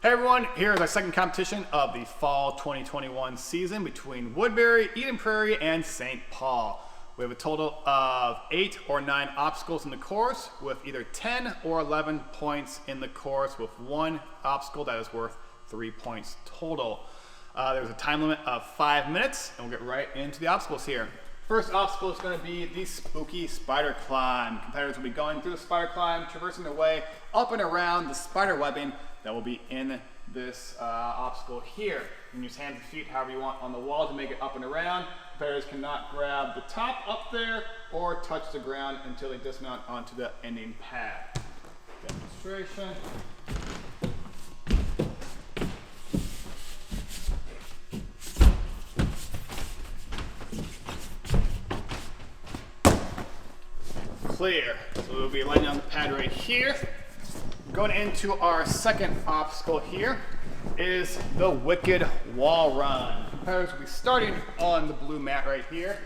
Hey everyone, here's our second competition of the fall 2021 season between Woodbury, Eden Prairie, and St. Paul. We have a total of 8 or 9 obstacles in the course with either 10 or 11 points in the course with one obstacle that is worth 3 points total. There's a time limit of 5 minutes and we'll get right into the obstacles here. First obstacle is going to be the spooky spider climb. Competitors will be going through the spider climb, traversing their way up and around the spider webbing that will be in this obstacle here. You can use hands and feet however you want on the wall to make it up and around. Competitors cannot grab the top up there or touch the ground until they dismount onto the ending pad. Demonstration. Clear. So we'll be laying on the pad right here. Going into our second obstacle here is the wicked wall run. Competitors will be starting on the blue mat right here,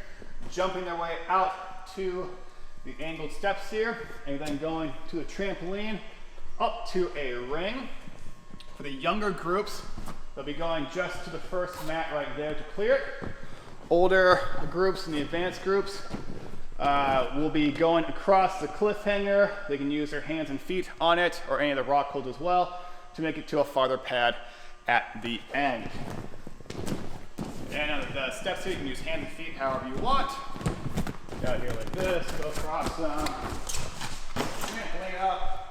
jumping their way out to the angled steps here, and then going to the trampoline up to a ring. For the younger groups, they'll be going just to the first mat right there to clear it. Older groups and the advanced groups will be going across the cliffhanger. They can use their hands and feet on it or any of the rock holds as well to make it to a farther pad at the end. And on the steps here, you can use hands and feet however you want. Get out here like this, go across them, trampoline up.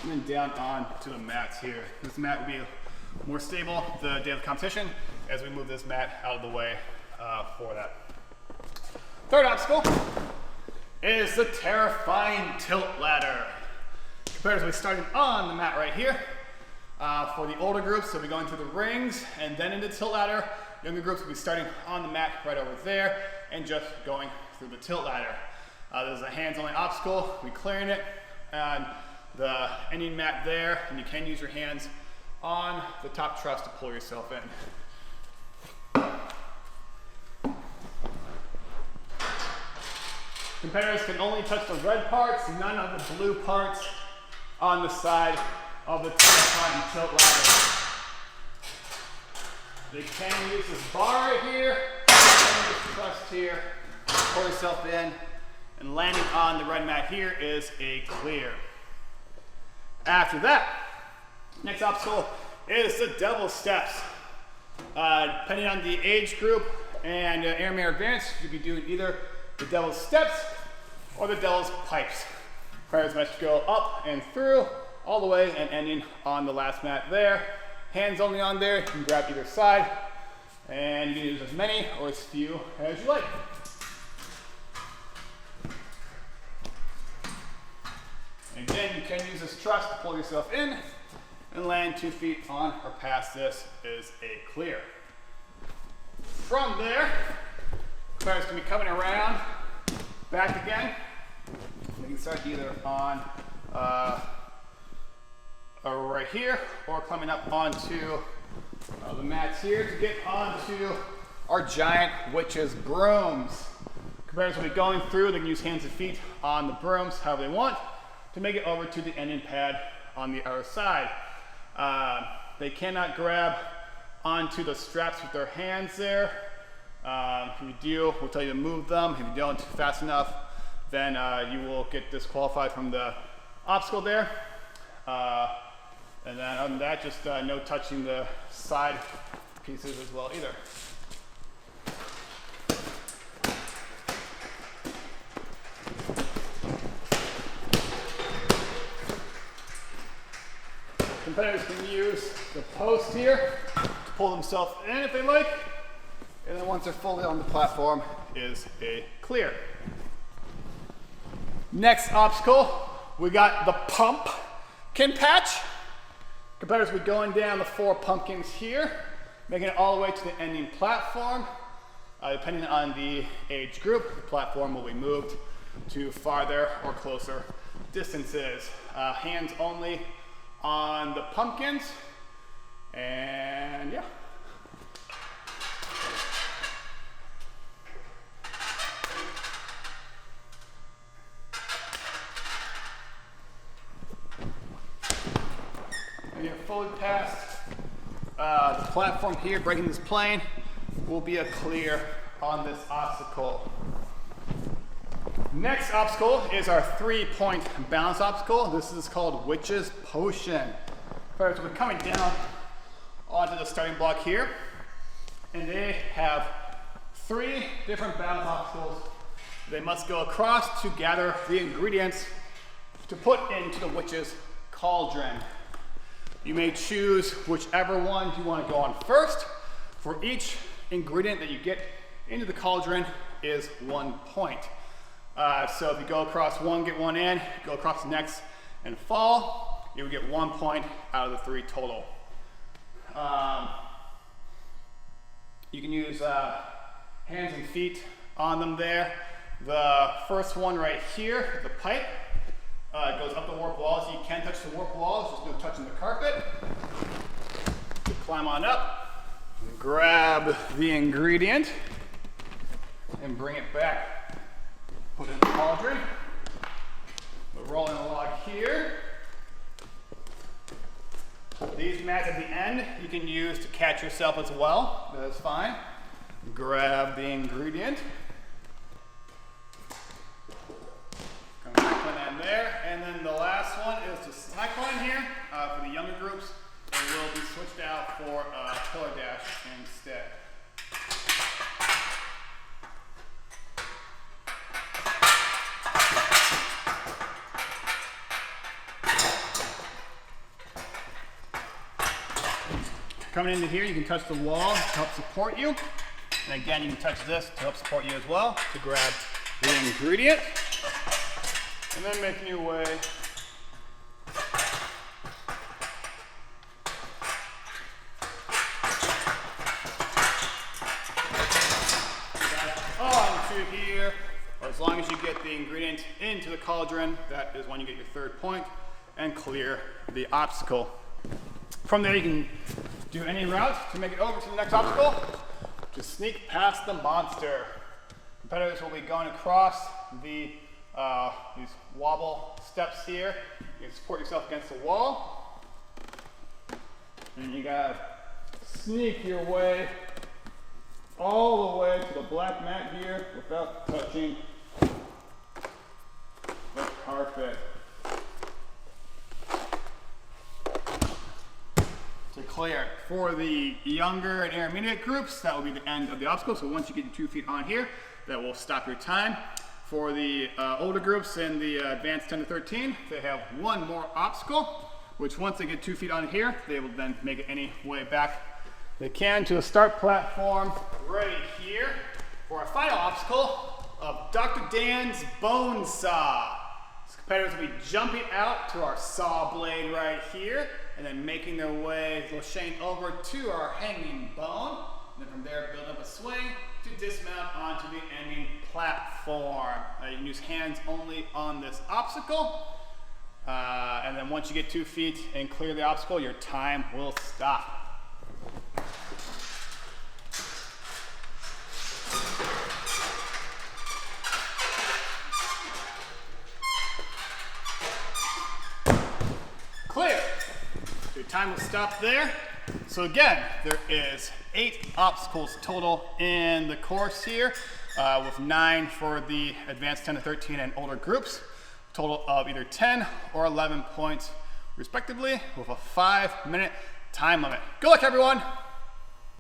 And then down on to the mats here. This mat will be more stable the day of the competition as we move this mat out of the way for that. Third obstacle is the terrifying tilt ladder. Competitors will be starting on the mat right here. For the older groups, they'll be going through the rings and then into the tilt ladder. Younger groups will be starting on the mat right over there and just going through the tilt ladder. This is a hands-only obstacle. We'll be clearing it. And the ending mat there, and you can use your hands on the top truss to pull yourself in. Competitors can only touch the red parts, none of the blue parts on the side of the terrifying tilt ladder. They can use this bar right here, and this truss here, pull yourself in, and landing on the red mat here is a clear. After that, next obstacle is the devil's steps. Depending on the age group and Airmare Advanced, you'll be doing either the devil's steps or the devil's pipes. Players must go up and through all the way and ending on the last mat there. Hands only on there, you can grab either side and you can use as many or as few as you like. Again, you can use this truss to pull yourself in and land 2 feet on or past this is a clear. From there, players can be coming around, back again. You can start either on right here or climbing up onto the mats here to get onto our giant witch's brooms. Competitors will be going through, they can use hands and feet on the brooms however they want to make it over to the ending pad on the other side. They cannot grab onto the straps with their hands there. If you do, we'll tell you to move them. If you don't fast enough, then you will get disqualified from the obstacle there. And then other than that, just no touching the side pieces as well either. Competitors can use the post here to pull themselves in if they like, and then once they're fully on the platform is a clear. Next obstacle, we got the pumpkin patch. Competitors will be going down the 4 pumpkins here, making it all the way to the ending platform. Depending on the age group, the platform will be moved to farther or closer distances. Hands only on the pumpkins, and yeah. fully past the platform here, breaking this plane, will be a clear on this obstacle. Next obstacle is our 3-point balance obstacle. This is called Witch's Potion. First, we're coming down onto the starting block here, and they have 3 different balance obstacles they must go across to gather the ingredients to put into the witch's cauldron. You may choose whichever one you want to go on first. For each ingredient that you get into the cauldron is 1 point. So if you go across one, get one in, go across the next and fall, you would get 1 point out of the 3 total. You can use hands and feet on them there. The first one right here, the pipe, goes up the warp walls. You can touch the warp walls, just no touching the carpet. You climb on up, grab the ingredient, and bring it back. Put it in the cauldron. We're rolling a log here. These mats at the end you can use to catch yourself as well. That is fine. Grab the ingredient. Come back one in there. And then the last one is the slack line here. For the younger groups, it will be switched out for a pillar dash instead. Coming into here, you can touch the wall to help support you. And again, you can touch this to help support you as well, to grab the ingredient. And then making your way onto here. As long as you get the ingredient into the cauldron, that is when you get your 3rd point and clear the obstacle. From there, you can do any route to make it over to the next obstacle. Just sneak past the monster. Competitors will be going across the these wobble steps here. You can support yourself against the wall. And you gotta sneak your way all the way to the black mat here without touching the carpet. To clear. For the younger and intermediate groups, that will be the end of the obstacle. So once you get your 2 feet on here, that will stop your time. For the older groups and the advanced 10 to 13, they have 1 more obstacle, which once they get 2 feet on here, they will then make it any way back they can to the start platform right here for our final obstacle of Dr. Dan's bone saw. So competitors will be jumping out to our saw blade right here, and then making their way chain over to our hanging bone. And then from there, build up a swing to dismount onto the ending platform. You can use hands only on this obstacle. And then once you get 2 feet and clear the obstacle, your time will stop. Clear. Your time will stop there. So again, there is 8 obstacles total in the course here, with 9 for the advanced 10 to 13 and older groups. Total of either 10 or 11 points respectively, with a 5-minute time limit. Good luck, everyone.